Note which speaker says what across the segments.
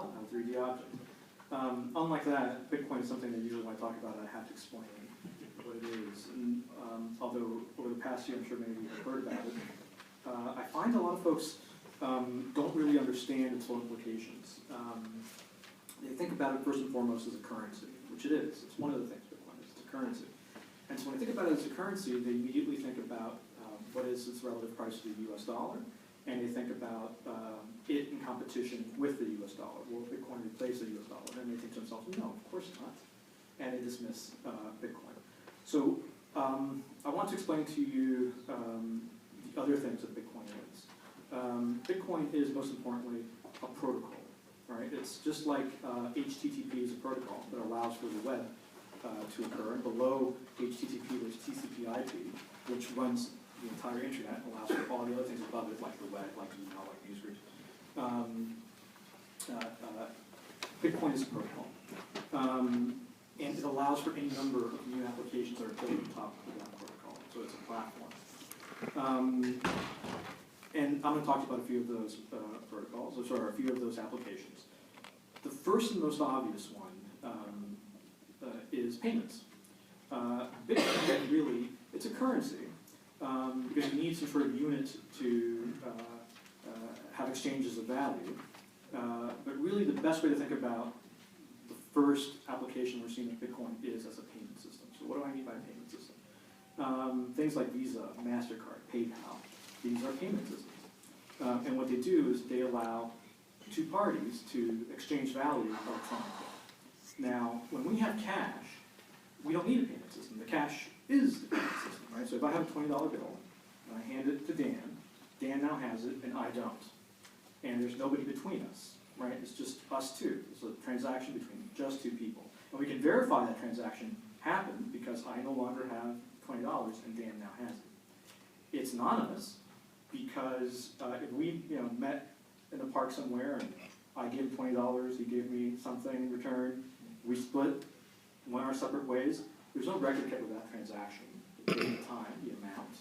Speaker 1: file, have a 3D object. Unlike that, Bitcoin is something that usually when I talk about it, I have to explain what it is. And although over the past year, I'm sure many of you have heard about it, I find a lot of folks don't really understand its full implications. They think about it first and foremost as a currency, which it is. It's one of the things Bitcoin is, it's a currency. And so when they think about it as a currency, they immediately think about what is its relative price to the US dollar, and they think about it in competition with the US dollar. Will Bitcoin replace the US dollar? And they think to themselves, no, of course not. And they dismiss Bitcoin. So I want to explain to you the other things that Bitcoin is. Bitcoin is, most importantly, a protocol, right? It's just like HTTP is a protocol that allows for the web to occur. And below HTTP, there's TCP/IP, which runs the entire internet and allows for all the other things above it, like the web, like email, like newsgroups. Bitcoin is a protocol. And it allows for any number of new applications that are built on top of that protocol. So it's a platform. And I'm going to talk to you about a few of those protocols, or sorry, a few of those applications. The first and most obvious one is payments. Bitcoin really, it's a currency because you need some sort of unit to have exchanges of value. But really the best way to think about the first application we're seeing of Bitcoin is as a payment system. So what do I mean by a payment system? Things like Visa, MasterCard, PayPal, these are payment systems. And what they do is they allow two parties to exchange value electronically. Now, when we have cash, we don't need a payment system. The cash is the payment system, right? So if I have a $20 bill, and I hand it to Dan, Dan now has it, and I don't. And there's nobody between us, right? It's just us two. It's a transaction between just two people. And we can verify that transaction happened because I no longer have $20 and Dan now has it. It's anonymous because if we met in the park somewhere and I gave him $20, he gave me something in return, we split, went our separate ways, there's no record kept of that transaction. The time, the amount.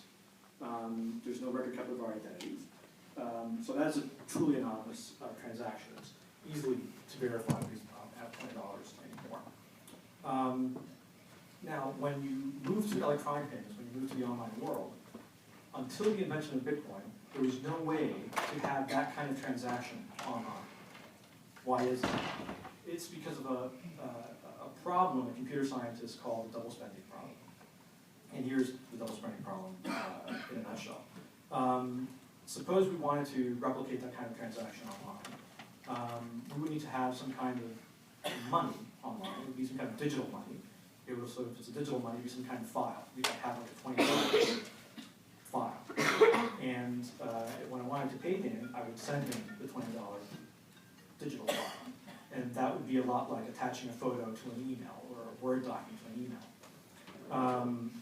Speaker 1: There's no record kept of our identities. So that's a truly anonymous transaction. It's easily to verify because I have $20 anymore. Now, when you move to electronic payments, when you move to the online world, until the invention of Bitcoin, there was no way to have that kind of transaction online. Why is that? It's because of a problem a computer scientists call the double spending problem. And here's the double spending problem in a nutshell. Suppose we wanted to replicate that kind of transaction online. We would need to have some kind of money online. It would be some kind of digital money. It would, so if it's a digital money, it would be some kind of file. We could have like a $20 file. And when I wanted to pay Dan, I would send him the $20 digital file. And that would be a lot like attaching a photo to an email or a Word document to an email.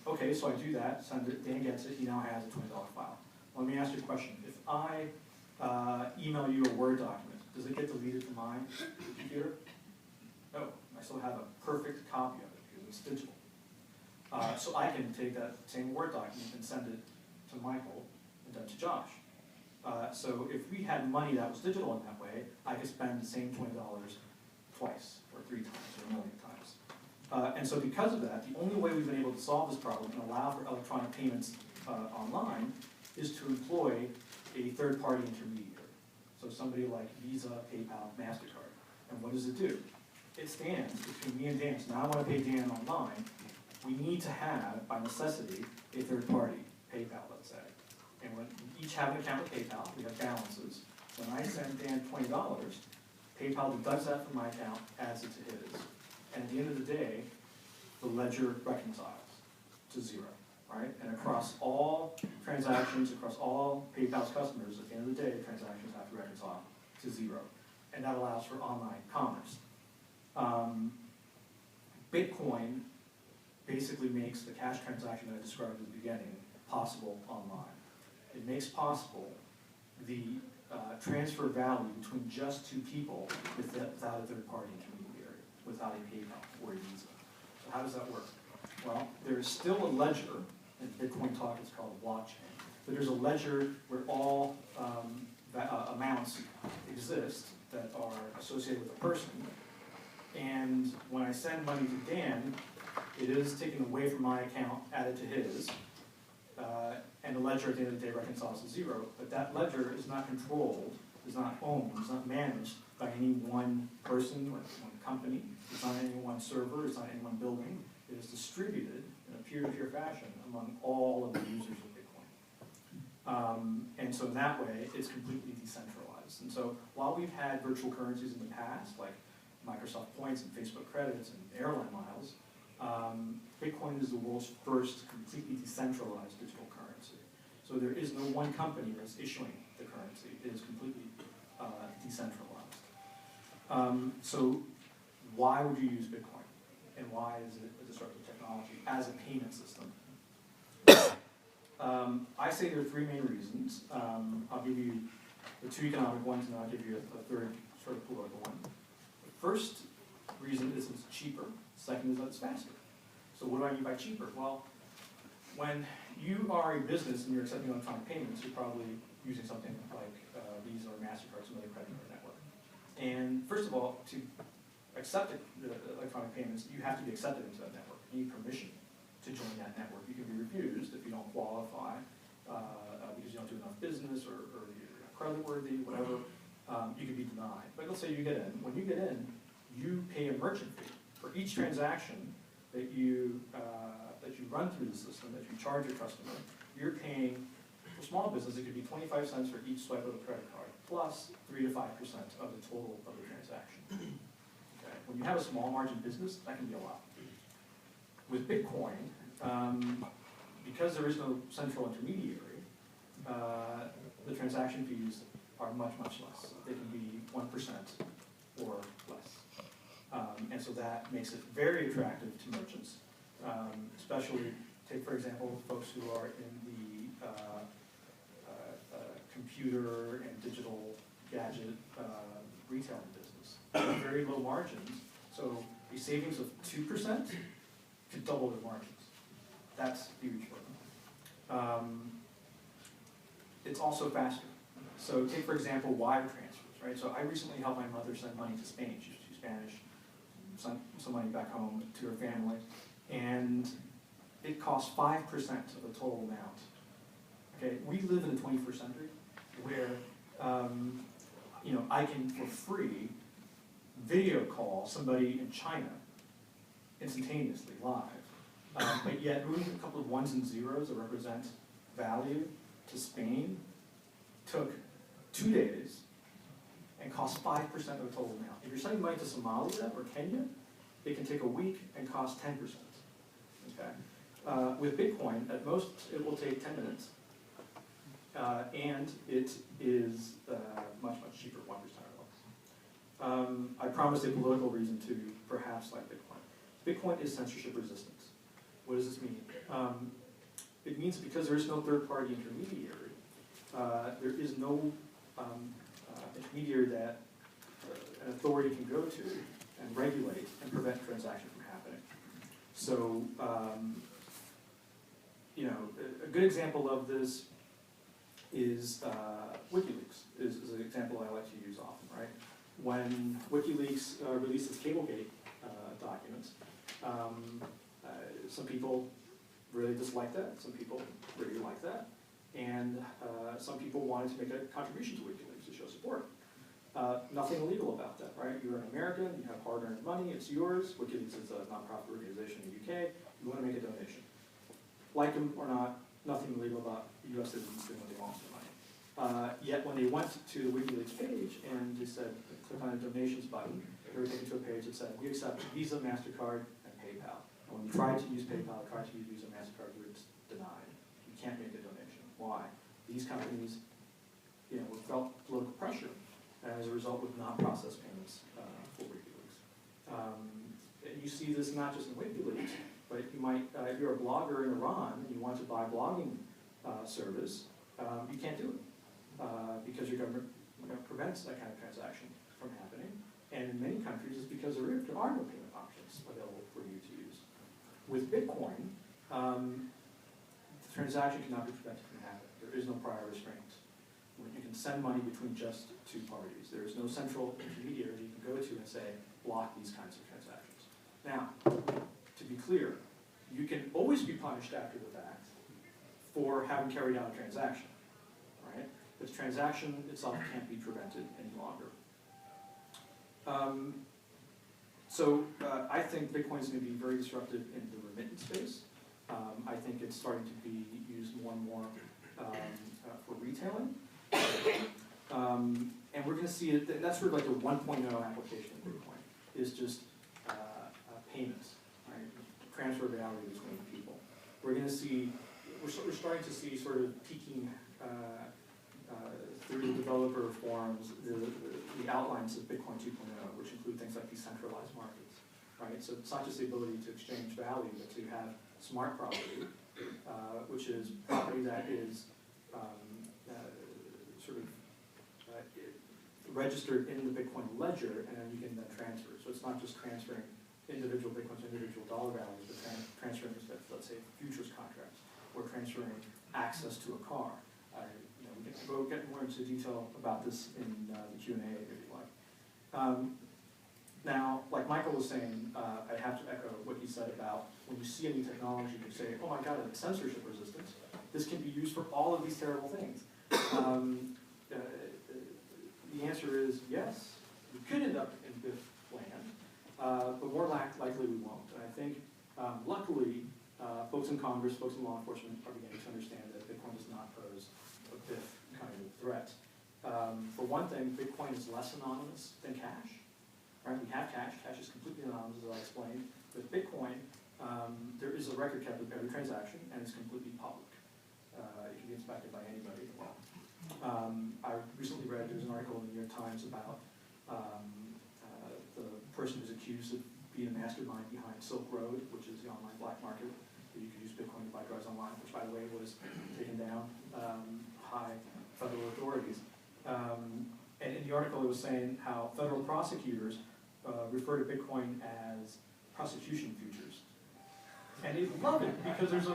Speaker 1: Okay, so I do that, send it, Dan gets it, he now has a $20 file. Let me ask you a question. If I email you a Word document, does it get deleted from my computer? No, I still have a perfect copy of it because it's digital. So I can take that same Word document and send it to Michael and then to Josh. So if we had money that was digital in that way, I could spend the same $20 twice, or 3 times, or 1 million times. And so because of that, the only way we've been able to solve this problem and allow for electronic payments online is to employ a third-party intermediary. So somebody like Visa, PayPal, MasterCard. And what does it do? It stands between me and Dan. So now I want to pay Dan online. We need to have, by necessity, a third-party, PayPal, let's say. And when we each have an account with PayPal, we have balances. When I send Dan $20, PayPal deducts that from my account, adds it to his. And at the end of the day, the ledger reconciles to 0, right? And across all transactions, across all PayPal's customers, at the end of the day, transactions have to reconcile to 0. And that allows for online commerce. Bitcoin basically makes the cash transaction that I described at the beginning possible online. It makes possible the transfer value between just 2 people without a third-party intermediary, without a PayPal or a Visa. So how does that work? Well, there is still a ledger, in Bitcoin talk it's called a blockchain, but there's a ledger where all amounts exist that are associated with a person. And when I send money to Dan, it is taken away from my account, added to his, and the ledger at the end of the day reconciles to zero. But that ledger is not controlled, is not owned, is not managed by any one person or one company. It's not any one server, it's not any one building. It is distributed in a peer-to-peer fashion among all of the users of Bitcoin. And so in that way, it's completely decentralized. And so while we've had virtual currencies in the past, like Microsoft points and Facebook credits and airline miles, Bitcoin is the world's first completely decentralized digital currency. So there is no one company that's issuing the currency. It is completely decentralized. So why would you use Bitcoin? And why is it a disruptive technology as a payment system? I say there are three main reasons. I'll give you the two economic ones, and I'll give you a third sort of political one. The first reason is it's cheaper. Second is that it's faster. So what do I mean by cheaper? Well, when you are a business and you're accepting electronic payments, you're probably using something like Visa or MasterCard, some other credit card network. And first of all, to accept the electronic payments, you have to be accepted into that network. You need permission to join that network. You can be refused if you don't qualify because you don't do enough business or you're not creditworthy, whatever. You can be denied. But let's say you get in. When you get in, you pay a merchant fee for each transaction that you run through the system, that you charge your customer. You're paying, for small business, it could be 25 cents for each swipe of the credit card, plus 3 to 5% of the total of the transaction. Okay. When you have a small margin business, that can be a lot. With Bitcoin, because there is no central intermediary, the transaction fees are much, much less. They can be 1% or less. And so that makes it very attractive to merchants, especially, take for example, folks who are in the computer and digital gadget retailing business. Very low margins, so a savings of 2% could double their margins. That's huge for them. It's also faster. So take, for example, wire transfers, right? So I recently helped my mother send money to Spain. She's Spanish, sent some money back home to her family, and it costs 5% of the total amount. Okay, we live in the 21st century where I can, for free, video call somebody in China instantaneously, live. But yet, moving a couple of ones and zeros that represent value to Spain took 2 days and cost 5% of the total amount. If you're sending money to Somalia or Kenya, it can take a week and cost 10%. Okay? With Bitcoin, at most, it will take 10 minutes. And it is much, much cheaper, 1% or less. I promised a political reason to perhaps like Bitcoin. Bitcoin is censorship resistant. What does this mean? It means because there is no third-party intermediary, there is no intermediary that an authority can go to and regulate and prevent transaction from happening. So, a good example of this is WikiLeaks, is an example I like to use often, right? When WikiLeaks released its Cablegate documents, some people really disliked that, some people really liked that, and some people wanted to make a contribution to WikiLeaks to show support. Nothing illegal about that, right? You're an American, you have hard-earned money, it's yours. WikiLeaks is a nonprofit organization in the UK, you want to make a donation. Like them or not, nothing illegal about US citizens doing what they want with their money. Yet when they went to the WikiLeaks page and they said, click on the donations button, they were taken to a page that said, we accept Visa, MasterCard, and PayPal. And when we tried to use PayPal, tried to use Visa, MasterCard, we were denied. You can't make a donation. Why? These companies, felt political pressure, and as a result would not process payments for WikiLeaks. You see this not just in WikiLeaks, but you might, if you're a blogger in Iran and you want to buy blogging service, you can't do it because your government prevents that kind of transaction from happening. And in many countries, it's because there are no payment options available for you to use. With Bitcoin, the transaction cannot be prevented from happening. There is no prior restraint. When you can send money between just two parties. There is no central intermediary you can go to and say, block these kinds of transactions. Now, to be clear, you can always be punished after the fact for having carried out a transaction, right? But the transaction itself can't be prevented any longer. I think Bitcoin is going to be very disruptive in the remittance space. I think it's starting to be used more and more for retailing. And we're going to see it, that's sort of like the 1.0 application of Bitcoin, is just payments, right? Transfer value between people. We're going to see, we're starting to see sort of peaking through the developer forums, the outlines of Bitcoin 2.0, which include things like decentralized markets, right? So it's not just the ability to exchange value, but to have smart property, which is property that is registered in the Bitcoin ledger, and then you can then transfer. So it's not just transferring individual Bitcoins to individual dollar values, but transferring, let's say, futures contracts, or transferring access to a car. We can go get more into detail about this in the Q&A if you like. Now, like Michael was saying, I have to echo what he said about when you see a new technology, you say, oh my God, it's censorship resistant. This can be used for all of these terrible things. The answer is yes, we could end up in BIF land, but more likely we won't. And I think, luckily, folks in Congress, folks in law enforcement are beginning to understand that Bitcoin does not pose a BIF kind of threat. For one thing, Bitcoin is less anonymous than cash. Right? We have cash. Cash is completely anonymous, as I explained. With Bitcoin, there is a record kept of every transaction, and it's completely public. It can be inspected by anybody in the law. I recently read, there's an article in the New York Times about the person who's accused of being a mastermind behind Silk Road, which is the online black market. You could use Bitcoin to buy drugs online, which, by the way, was taken down by federal authorities. And in the article, it was saying how federal prosecutors refer to Bitcoin as prosecution futures. And they love it because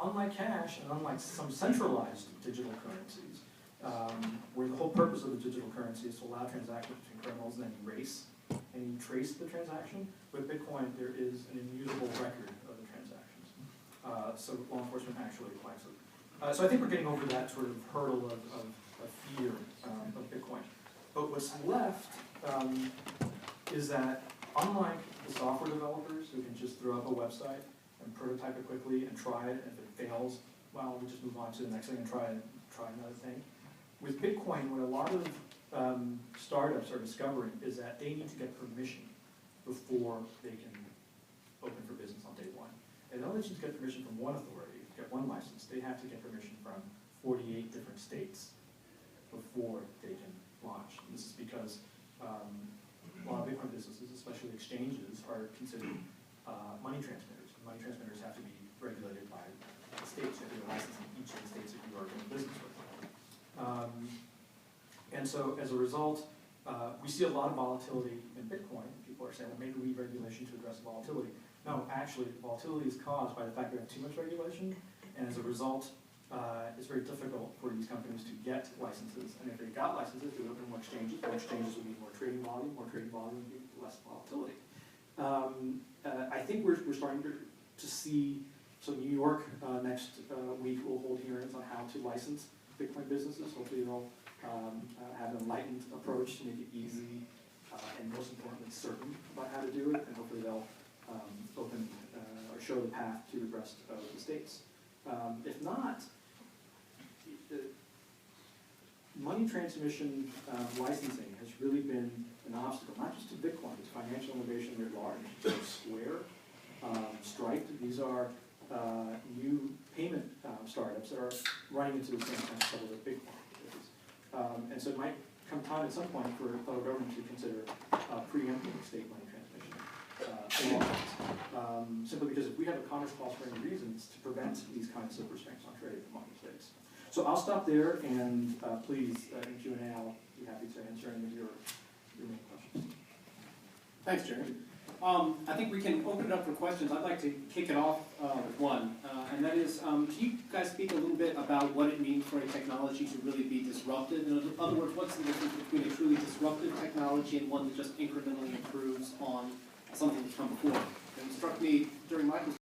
Speaker 1: unlike cash and unlike some centralized digital currencies, where the whole purpose of the digital currency is to allow transactions between criminals and then erase and you trace the transaction, with Bitcoin there is an immutable record of the transactions. So law enforcement actually likes it. So I think we're getting over that sort of hurdle of fear of Bitcoin. But what's left is that unlike the software developers who can just throw up a website and prototype it quickly and try it, and if it fails, well, we just move on to the next thing and try another thing. With Bitcoin, what a lot of startups are discovering is that they need to get permission before they can open for business on day one. And not only just get permission from one authority, get one license, they have to get permission from 48 different states before they can launch. And this is because a lot of Bitcoin businesses, especially exchanges, are considered money transmitters. Money transmitters have to be regulated by the states. You have to get a license in each of the states that you are doing business with. And so as a result, we see a lot of volatility in Bitcoin. People are saying, well, maybe we need regulation to address volatility. No, actually, volatility is caused by the fact that we have too much regulation, and as a result, it's very difficult for these companies to get licenses. And if they got licenses, they would open more exchanges would need more trading volume would be less volatility. I think we're starting to see, so New York next week will hold hearings on how to license Bitcoin businesses. Hopefully they'll have an enlightened approach to make it easy and most importantly certain about how to do it, and hopefully they'll open or show the path to the rest of the states. If not, money transmission licensing has really been an obstacle, not just to Bitcoin, it's financial innovation writ large. So Square, Stripe, these are new payment startups that are running into the same kind of trouble that Bitcoin is. And so it might come time at some point for the federal government to consider preempting state money transmission laws. Simply because if we have a commerce clause for any reason, it's to prevent these kinds of restraints on trade among the states. So I'll stop there, and please, in Q&A, I'll be happy to answer any of your main questions.
Speaker 2: Thanks, Jerry. I think we can open it up for questions. I'd like to kick it off with one, and that is, can you guys speak a little bit about what it means for a technology to really be disruptive? In other words, what's the difference between a truly disruptive technology and one that just incrementally improves on something that's come before? And it struck me during Michael's